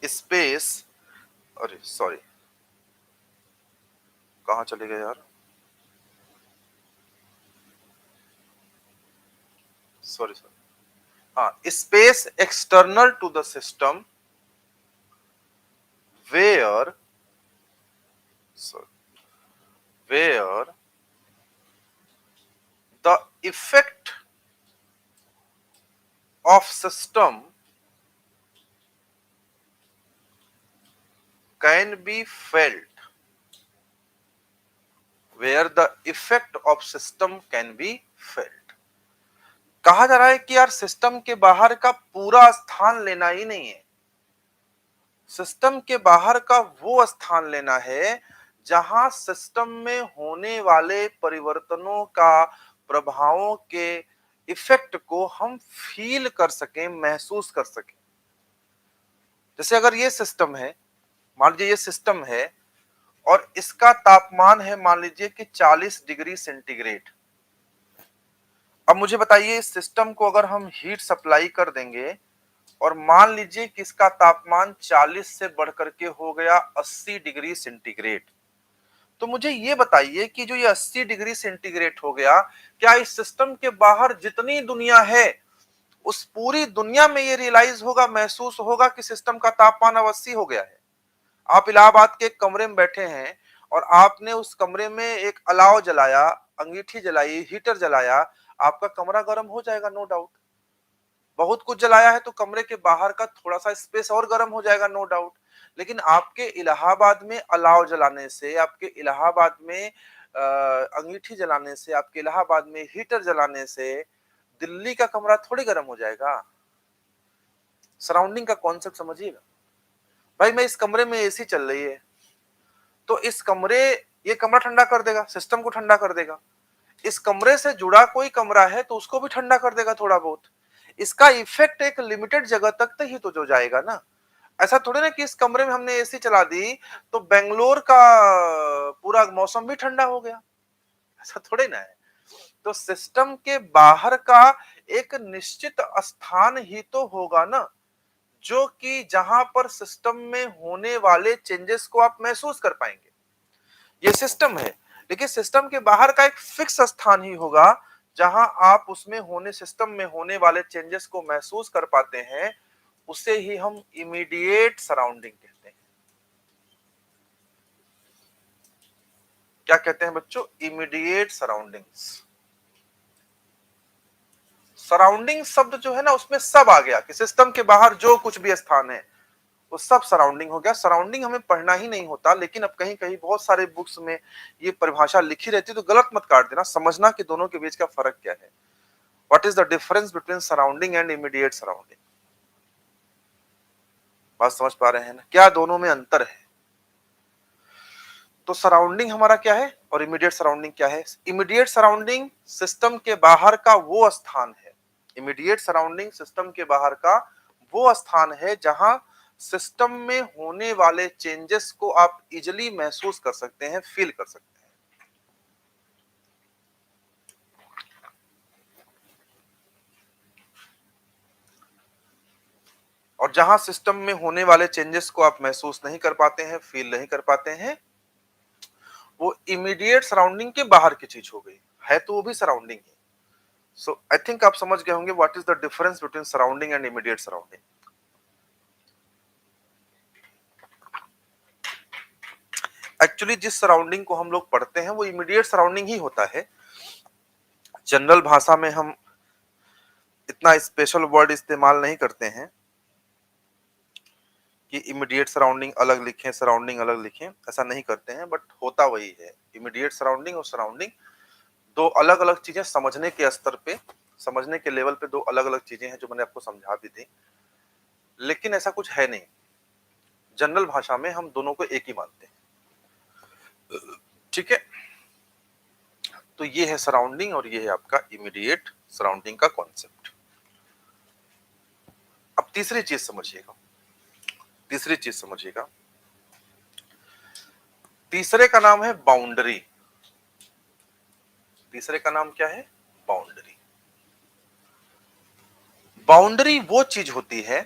space, अरे सॉरी कहां चले गए यार, सॉरी सॉरी, हाँ, space external to the system where, where the effect of system can be felt where the effect of system can be felt. कहा जा रहा है कि यार सिस्टम के बाहर का पूरा स्थान लेना ही नहीं है, सिस्टम के बाहर का वो स्थान लेना है जहां सिस्टम में होने वाले परिवर्तनों का, प्रभावों के इफेक्ट को हम फील कर सकें, महसूस कर सकें। जैसे अगर ये सिस्टम है, मान लीजिए ये सिस्टम है और इसका तापमान है मान लीजिए कि 40 डिग्री सेंटीग्रेड। अब मुझे बताइए इस सिस्टम को अगर हम हीट सप्लाई कर देंगे और मान लीजिए कि इसका तापमान 40 से बढ़कर के हो गया 80 डिग्री सेंटीग्रेड, तो मुझे ये बताइए कि जो ये 80 डिग्री सेंटीग्रेड हो गया, क्या इस सिस्टम के बाहर जितनी दुनिया है उस पूरी दुनिया में ये रियलाइज होगा, महसूस होगा कि सिस्टम का तापमान अब 80 हो गया है? आप इलाहाबाद के एक कमरे में बैठे हैं और आपने उस कमरे में एक अलाव जलाया, अंगीठी जलाई, हीटर जलाया, आपका कमरा गर्म हो जाएगा, नो डाउट। बहुत कुछ जलाया है तो कमरे के बाहर का थोड़ा सा स्पेस और गर्म हो जाएगा, नो डाउट। लेकिन आपके इलाहाबाद में अलाव जलाने से, आपके इलाहाबाद में अंगीठी जलाने से, आपके इलाहाबाद में हीटर जलाने से दिल्ली का कमरा थोड़ी गर्म हो जाएगा। सराउंडिंग का कॉन्सेप्ट समझिएगा भाई। मैं इस कमरे में एसी चल रही है तो ये कमरा ठंडा कर देगा, सिस्टम को ठंडा कर देगा। इस कमरे से जुड़ा कोई कमरा है तो उसको भी ठंडा कर देगा थोड़ा बहुत। इसका इफेक्ट एक लिमिटेड जगह तक ही तो जो जाएगा ना। ऐसा थोड़ी ना कि इस कमरे में हमने एसी चला दी तो बेंगलोर का पूरा मौसम भी ठंडा हो गया, ऐसा थोड़ी ना है। तो सिस्टम के बाहर का एक निश्चित स्थान ही तो होगा ना, जो कि जहां पर सिस्टम में होने वाले चेंजेस को आप महसूस कर पाएंगे। ये सिस्टम है, लेकिन सिस्टम के बाहर का एक फिक्स स्थान ही होगा जहां आप उसमें होने, सिस्टम में होने वाले चेंजेस को महसूस कर पाते हैं। उसे ही हम इमीडिएट सराउंडिंग कहते हैं। क्या कहते हैं बच्चों? Immediate surroundings. सराउंडिंग शब्द जो है ना उसमें सब आ गया कि सिस्टम के बाहर जो कुछ भी स्थान है वो सब सराउंडिंग हो गया। सराउंडिंग हमें पढ़ना ही नहीं होता, लेकिन अब कहीं कहीं बहुत सारे बुक्स में ये परिभाषा लिखी रहती है, तो गलत मत काट देना, समझना कि दोनों के बीच का फर्क क्या है। What is the difference between surrounding and immediate surrounding? बात समझ पा रहे हैं ना? क्या दोनों में अंतर है? तो सराउंडिंग हमारा क्या है और इमीडिएट सराउंडिंग क्या है? इमीडिएट सराउंडिंग सिस्टम के बाहर का वो स्थान है, इमीडिएट सराउंडिंग सिस्टम के बाहर का वो स्थान है जहां सिस्टम में होने वाले चेंजेस को आप इजीली महसूस कर सकते हैं, फील कर सकते हैं। और जहां सिस्टम में होने वाले चेंजेस को आप महसूस नहीं कर पाते हैं, फील नहीं कर पाते हैं, वो इमीडिएट सराउंडिंग के बाहर की चीज हो गई है, तो वो भी सराउंडिंग है। सो आई थिंक आप समझ गए होंगे what is the difference between surrounding and immediate surrounding. Actually जिस सराउंडिंग को हम लोग पढ़ते हैं वो इमीडिएट सराउंडिंग ही होता है। जनरल भाषा में हम इतना स्पेशल वर्ड इस्तेमाल नहीं करते हैं कि इमीडिएट सराउंडिंग अलग लिखें, सराउंडिंग अलग लिखें, ऐसा नहीं करते हैं, बट होता वही है। इमीडिएट सराउंडिंग और सराउंडिंग दो अलग अलग चीजें, समझने के स्तर पे, समझने के लेवल पे दो अलग अलग चीजें हैं जो मैंने आपको समझा भी दी, लेकिन ऐसा कुछ है नहीं। जनरल भाषा में हम दोनों को एक ही मानते हैं, ठीक है? तो ये है सराउंडिंग और ये है आपका इमीडिएट सराउंडिंग का कॉन्सेप्ट। अब तीसरी चीज समझिएगा, तीसरी चीज समझिएगा। तीसरे का नाम है बाउंड्री। तीसरे का नाम क्या है? बाउंड्री। बाउंड्री वो चीज होती है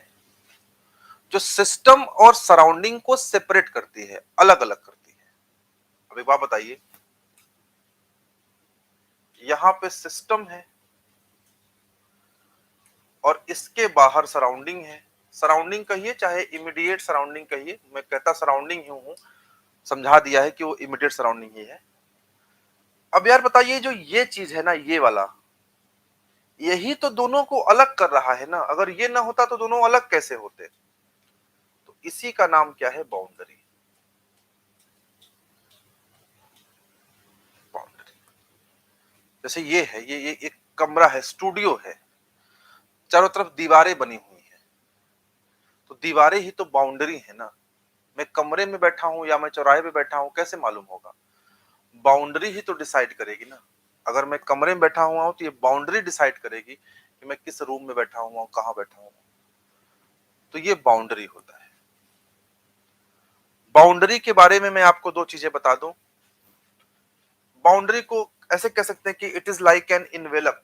जो सिस्टम और सराउंडिंग को सेपरेट करती है, अलग अलग करती है। अब एक बात बताइए, यहां पे सिस्टम है और इसके बाहर सराउंडिंग है। सराउंडिंग कहिए चाहे इमीडिएट सराउंडिंग कहिए, मैं कहता सराउंडिंग ही हूं, समझा दिया है कि वो इमीडिएट सराउंडिंग ही है। अब यार बताइए, जो ये चीज है ना, ये वाला, यही तो दोनों को अलग कर रहा है ना। अगर ये ना होता तो दोनों अलग कैसे होते? तो इसी का नाम क्या है? बाउंड्री। बाउंड्री। जैसे ये है, ये एक कमरा है, स्टूडियो है, चारों तरफ दीवारें बनी हुई है, तो दीवारें ही तो बाउंड्री है ना। मैं कमरे में बैठा हूं या मैं चौराहे पे बैठा हूं, कैसे मालूम होगा? बाउंड्री ही तो डिसाइड करेगी ना। अगर मैं कमरे में बैठा हुआ हूं तो ये बाउंड्री डिसाइड करेगी कि मैं किस रूम में बैठा हुआ हूं, कहां बैठा हूं। तो ये बाउंड्री होता है। बाउंड्री के बारे में मैं आपको दो चीजें बता दूं। बाउंड्री को ऐसे कह सकते हैं कि it is like an envelope.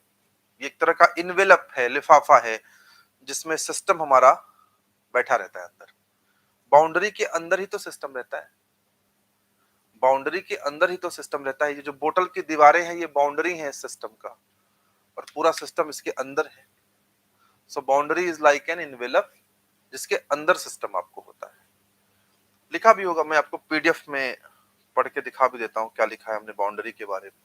ये एक तरह का इनवेलप है, लिफाफा है, जिसमें सिस्टम हमारा बैठा रहता है अंदर। बाउंड्री के अंदर ही तो सिस्टम रहता है। बाउंड्री के अंदर ही तो सिस्टम रहता है। ये जो बोतल की दीवारें हैं, ये बाउंड्री है इस सिस्टम का, और पूरा सिस्टम इसके अंदर है। So boundary is like an envelope, जिसके अंदर सिस्टम आपको होता है। लिखा भी होगा, मैं आपको पीडीएफ में पढ़ के दिखा भी देता हूं क्या लिखा है हमने बाउंड्री के बारे में।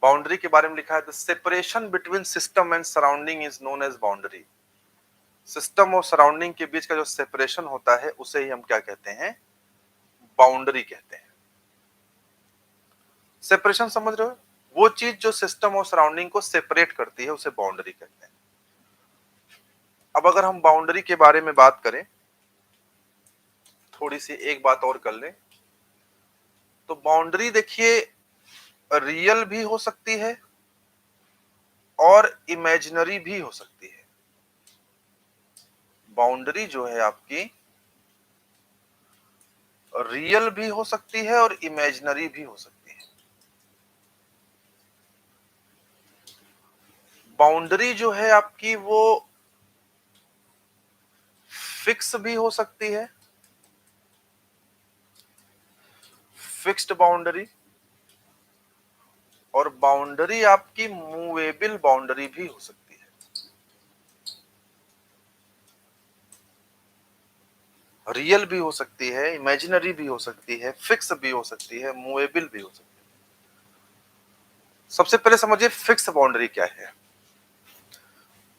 बाउंड्री के बारे में लिखा है, the separation between system and surrounding is known as boundary. System और सराउंडिंग के बीच का जो सेपरेशन होता है, उसे ही हम क्या कहते हैं? बाउंड्री कहते हैं। सेपरेशन समझ रहे हो? वो चीज जो सिस्टम और सराउंडिंग को सेपरेट करती है, उसे बाउंड्री कहते हैं। अब अगर हम बाउंड्री के बारे में बात करें, थोड़ी सी एक बात और कर लें, तो बाउंड्री देखिए, रियल भी हो सकती है और इमेजिनरी भी हो सकती है। बाउंड्री जो है आपकी, रियल भी हो सकती है और इमेजिनरी भी हो सकती है। बाउंड्री जो है आपकी, वो फिक्स भी हो सकती है, फिक्स्ड बाउंड्री, और बाउंड्री आपकी मूवेबल बाउंड्री भी हो सकती है। रियल भी हो सकती है, इमेजिनरी भी हो सकती है, फिक्स भी हो सकती है, मूवेबल भी हो सकती है। सबसे पहले समझिए फिक्स बाउंड्री क्या है।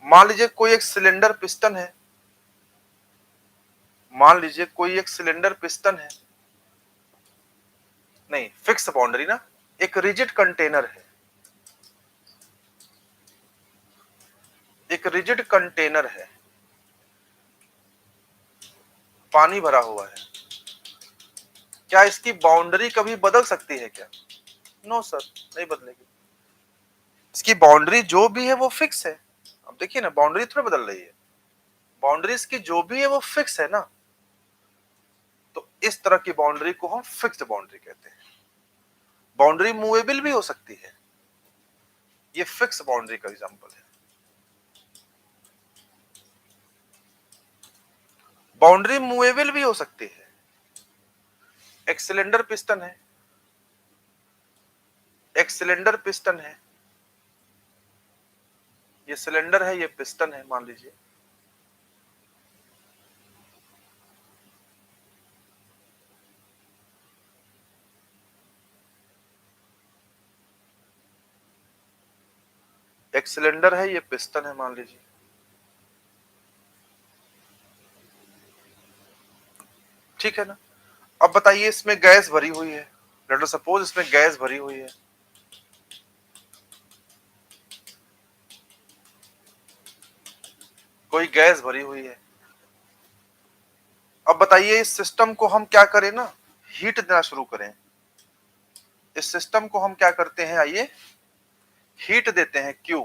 मान लीजिए कोई एक सिलेंडर पिस्टन है, मान लीजिए कोई एक सिलेंडर पिस्टन है, नहीं फिक्स बाउंड्री ना, एक रिजिड कंटेनर है, एक रिजिड कंटेनर है, पानी भरा हुआ है, क्या इसकी बाउंड्री कभी बदल सकती है क्या? नो सर, नहीं बदलेगी। इसकी बाउंड्री जो भी है वो फिक्स है। अब देखिए ना, बाउंड्री थोड़ी बदल रही है, बाउंड्री इसकी जो भी है वो फिक्स है ना। तो इस तरह की बाउंड्री को हम फिक्स्ड बाउंड्री कहते हैं। बाउंड्री मूवेबल भी हो सकती है, ये फिक्स बाउंड्री का एग्जांपल है। बाउंड्री मूवेबल भी हो सकती है। एक सिलेंडर पिस्टन है, एक सिलेंडर पिस्टन है, ये सिलेंडर है, ये पिस्टन है, मान लीजिए। एक सिलेंडर है, ये पिस्टन है, मान लीजिए। ठीक है ना। अब बताइए, इसमें गैस भरी हुई है, लेट अस सपोज इसमें गैस भरी हुई है। कोई गैस भरी हुई है। अब बताइए, इस सिस्टम को हम क्या करें ना, हीट देना शुरू करें। इस सिस्टम को हम क्या करते हैं, आइए हीट देते हैं। क्यों?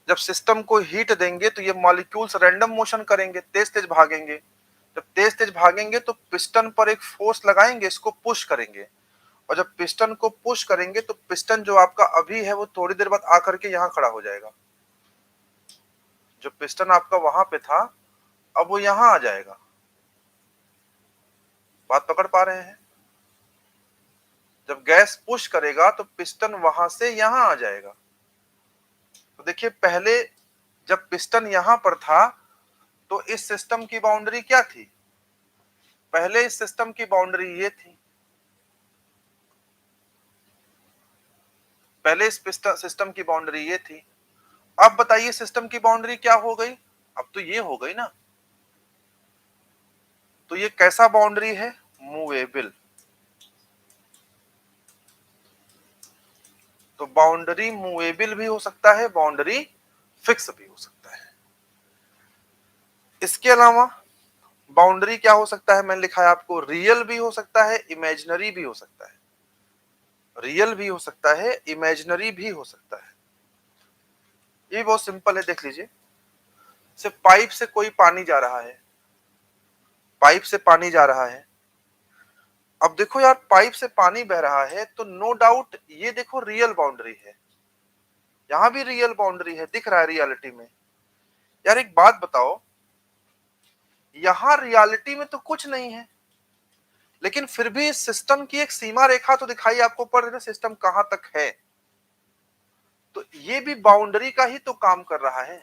जब सिस्टम को हीट देंगे तो ये मॉलिक्यूल्स रैंडम मोशन करेंगे, तेज तेज भागेंगे। जब तेज तेज भागेंगे तो पिस्टन पर एक फोर्स लगाएंगे, इसको पुश करेंगे, और जब पिस्टन को पुश करेंगे तो पिस्टन जो आपका अभी है वो थोड़ी देर बाद आकर के यहां खड़ा हो जाएगा। जो पिस्टन आपका वहां पे था, अब वो यहां आ जाएगा। बात पकड़ पा रहे हैं? जब गैस पुश करेगा तो पिस्टन वहां से यहां आ जाएगा। तो देखिए, पहले जब पिस्टन यहां पर था तो इस सिस्टम की बाउंड्री क्या थी? पहले इस सिस्टम की बाउंड्री ये थी, पहले इस सिस्टम की बाउंड्री ये थी। अब बताइए सिस्टम की बाउंड्री क्या हो गई? अब तो ये हो गई ना। तो ये कैसा बाउंड्री है? मूवेबल। तो बाउंड्री मूवेबल भी हो सकता है, बाउंड्री फिक्स भी हो सकता है। इसके अलावा बाउंड्री क्या हो सकता है? मैंने लिखा है आपको, रियल भी हो सकता है, इमेजिनरी भी हो सकता है। रियल भी हो सकता है, इमेजिनरी भी हो सकता है। ये बहुत सिंपल है, देख लीजिए। सिर्फ पाइप से कोई पानी जा रहा है, पाइप से पानी जा रहा है। अब देखो यार, पाइप से पानी बह रहा है तो नो डाउट ये देखो रियल बाउंड्री है, यहां भी रियल बाउंड्री है, दिख रहा है रियलिटी में। यार एक बात बताओ, यहां रियलिटी में तो कुछ नहीं है, लेकिन फिर भी सिस्टम की एक सीमा रेखा तो दिखाई आपको पड़ रही है, सिस्टम कहां तक है। तो ये भी बाउंड्री का ही तो काम कर रहा है,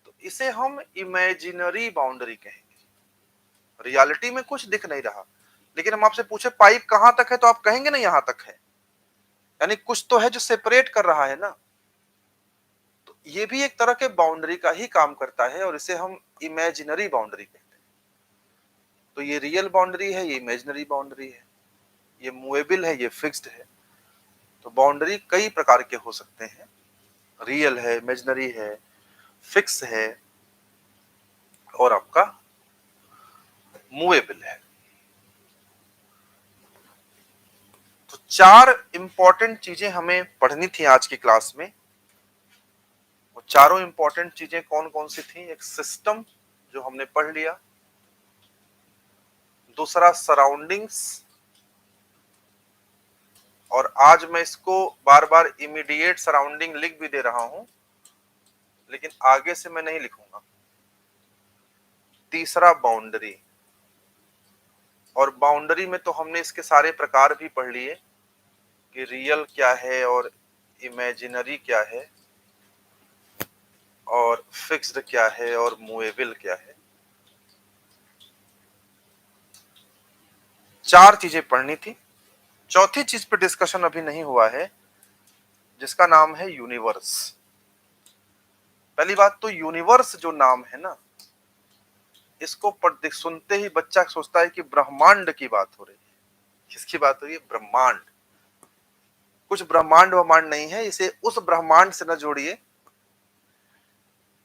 तो इसे हम इमेजिनरी बाउंड्री कहेंगे। रियलिटी में कुछ दिख नहीं रहा, लेकिन हम आपसे पूछे पाइप कहां तक है तो आप कहेंगे ना यहां तक है, यानी कुछ तो है जो सेपरेट कर रहा है ना। तो ये भी एक तरह के बाउंड्री का ही काम करता है और इसे हम इमेजिनरी बाउंड्री कहते हैं। तो ये रियल बाउंड्री है, ये इमेजिनरी बाउंड्री है, ये मूवेबल है, ये फिक्स्ड है। तो बाउंड्री कई प्रकार के हो सकते हैं, रियल है, इमेजिनरी है, फिक्स है और आपका मूवेबल है। तो चार इंपॉर्टेंट चीजें हमें पढ़नी थी आज की क्लास में। वो चारों इंपॉर्टेंट चीजें कौन कौन सी थी? एक सिस्टम जो हमने पढ़ लिया, दूसरा सराउंडिंग्स, और आज मैं इसको बार बार इमीडिएट सराउंडिंग लिख भी दे रहा हूं, लेकिन आगे से मैं नहीं लिखूंगा। तीसरा बाउंड्री, और बाउंड्री में तो हमने इसके सारे प्रकार भी पढ़ लिए कि रियल क्या है और इमेजिनरी क्या है और फिक्स्ड क्या है और मूवेबल क्या है। चार चीजें पढ़नी थी। चौथी चीज पे डिस्कशन अभी नहीं हुआ है, जिसका नाम है यूनिवर्स। पहली बात तो यूनिवर्स जो नाम है ना, इसको सुनते ही बच्चा सोचता है कि ब्रह्मांड की बात हो रही है। किसकी बात हो रही है? ब्रह्मांड। कुछ ब्रह्मांड ब्रह्मांड नहीं है, इसे उस ब्रह्मांड से न जोड़िए।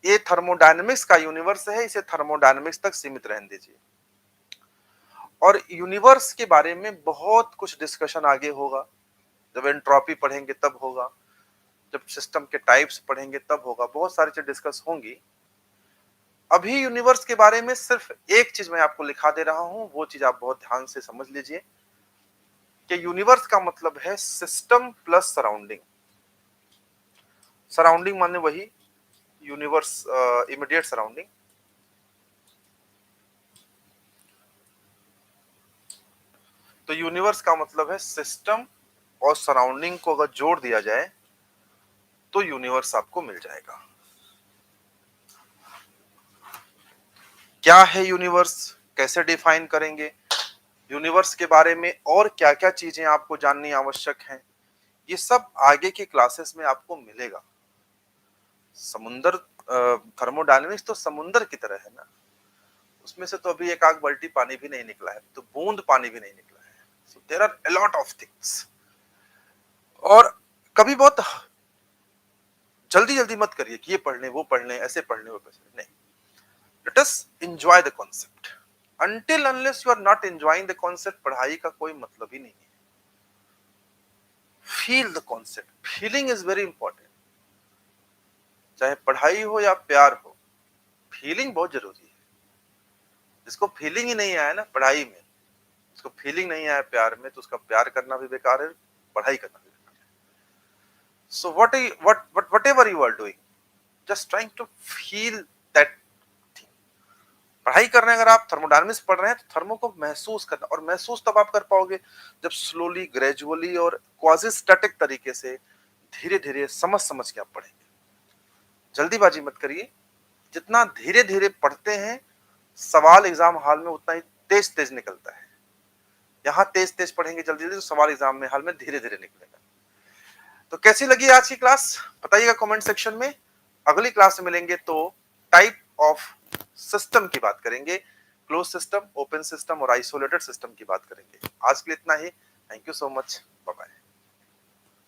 ये थर्मोडायनेमिक्स का यूनिवर्स है, इसे थर्मोडायनेमिक्स तक सीमित रहने दीजिए। और यूनिवर्स के बारे में बहुत कुछ डिस्कशन आगे होगा, जब एंट्रोपी पढ़ेंगे तब होगा, जब सिस्टम के टाइप्स पढ़ेंगे तब होगा, बहुत सारी चीजें डिस्कस होंगी। अभी यूनिवर्स के बारे में सिर्फ एक चीज मैं आपको लिखा दे रहा हूं, वो चीज आप बहुत ध्यान से समझ लीजिए कि यूनिवर्स का मतलब है सिस्टम प्लस सराउंडिंग। सराउंडिंग माने वही यूनिवर्स, इमीडिएट सराउंडिंग। तो यूनिवर्स का मतलब है सिस्टम और सराउंडिंग को अगर जोड़ दिया जाए तो यूनिवर्स आपको मिल जाएगा। क्या है यूनिवर्स, कैसे डिफाइन करेंगे, यूनिवर्स के बारे में और क्या क्या चीजें आपको जाननी आवश्यक हैं, ये सब आगे की क्लासेस में आपको मिलेगा। समुंदर, थर्मोडायनेमिक्स तो समुंदर की तरह है ना, उसमें से तो अभी एक आग बाल्टी पानी भी नहीं निकला है, तो बूंद पानी भी नहीं निकला है। So there are a lot of things. और कभी बहुत जल्दी जल्दी मत करिए कि ये पढ़ लें, वो पढ़ लें, ऐसे पढ़ लें, वो पढ़ लें, नहीं। Let us enjoy the concept. Until unless you are not enjoying the concept, पढ़ाई का कोई मतलब ही नहीं है। Feel the concept, feeling is very important. चाहे पढ़ाई हो या प्यार हो, फीलिंग बहुत जरूरी है। जिसको फीलिंग ही नहीं आया ना पढ़ाई में, जिसको फीलिंग नहीं आया प्यार में, तो उसका प्यार करना भी बेकार है, पढ़ाई करना भी बेकार है। सो whatever you are doing, just trying to feel that thing. पढ़ाई कर रहे हैं, अगर आप थर्मोडायनेमिक्स पढ़ रहे हैं तो थर्मो को महसूस करना, और महसूस तब आप कर पाओगे जब स्लोली, ग्रेजुअली और क्वाजी स्टैटिक तरीके से धीरे धीरे समझ समझ के आप पढ़ेंगे। जल्दीबाजी मत करिए, जितना धीरे धीरे पढ़ते हैं सवाल एग्जाम हॉल में उतना ही तेज तेज निकलता है। यहाँ तेज तेज पढ़ेंगे जल्दी जल्दी तो सवाल एग्जाम में हॉल में धीरे धीरे निकलेगा। तो कैसी लगी आज की क्लास बताइएगा कमेंट सेक्शन में। अगली क्लास में मिलेंगे तो टाइप ऑफ सिस्टम की बात करेंगे, क्लोज सिस्टम, ओपन सिस्टम और आइसोलेटेड सिस्टम की बात करेंगे। आज के लिए इतना ही। Thank you so much, bye bye.